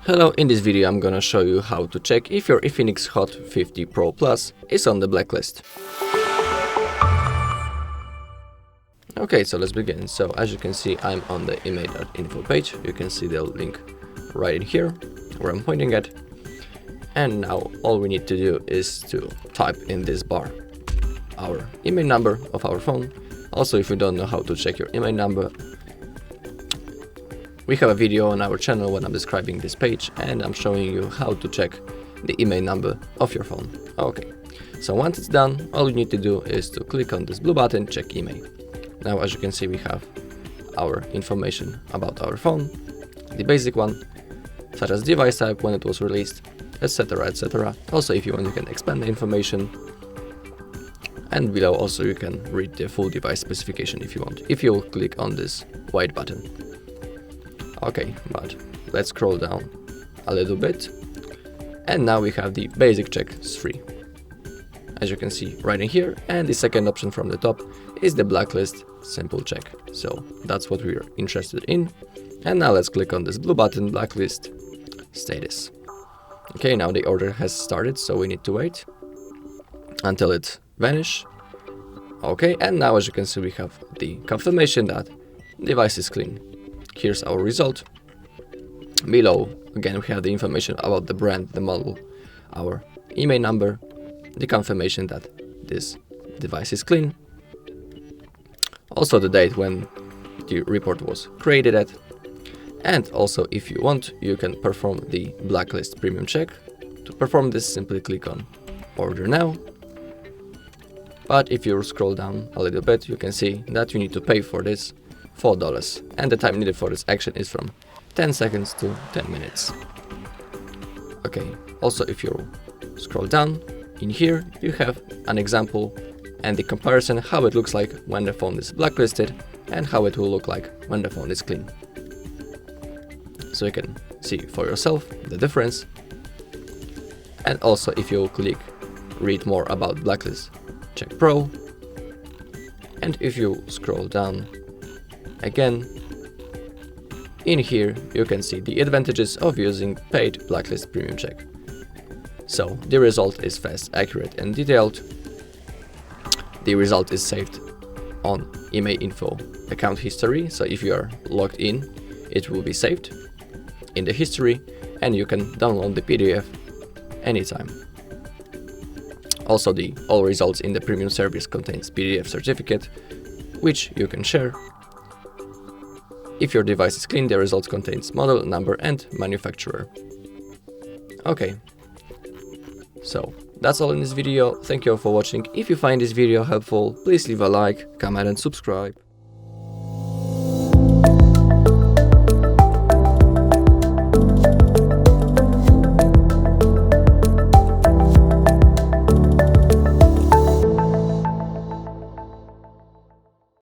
Hello, in this video I'm gonna show you how to check if your INFINIX Hot 50 Pro Plus is on the blacklist. Okay, so let's begin. So as you can see, I'm on the IMEI.info page. You can see the link right in here where I'm pointing at. And now all we need to do is to type in this bar our IMEI number of our phone. Also, if you don't know how to check your IMEI number, we have a video on our channel when I'm describing this page and I'm showing you how to check the IMEI number of your phone. Okay, so once it's done, all you need to do is to click on this blue button, check IMEI. Now, as you can see, we have our information about our phone, the basic one, such as device type, when it was released, etc, etc. Also, if you want, you can expand the information. And below also you can read the full device specification if you want, if you click on this white button. Okay, but let's scroll down a little bit. And now we have the basic check 3. As you can see right in here, and the second option from the top is the blacklist simple check. So that's what we're interested in. And now let's click on this blue button, blacklist status. Okay, now the order has started, so we need to wait until it vanishes. Okay, and now as you can see, we have the confirmation that device is clean. Here's our result. Below, again, we have the information about the brand, the model, our IMEI number, the confirmation that this device is clean. Also the date when the report was created at. And also, if you want, you can perform the blacklist premium check. To perform this, simply click on order now. But if you scroll down a little bit, you can see that you need to pay for this $4, and the time needed for this action is from 10 seconds to 10 minutes. Okay, also if you scroll down, in here you have an example and the comparison how it looks like when the phone is blacklisted and how it will look like when the phone is clean. So you can see for yourself the difference. And also if you click read more about Blacklist Check Pro, and if you scroll down again, in here you can see the advantages of using paid blacklist premium check. So the result is fast, accurate and detailed. The result is saved on IMEI.info account history, so if you are logged in, it will be saved in the history and you can download the PDF anytime. Also, the all results in the premium service contains PDF certificate, which you can share. If your device is clean, the results contains model, number and manufacturer. Okay, so that's all in this video. Thank you all for watching. If you find this video helpful, please leave a like, comment and subscribe.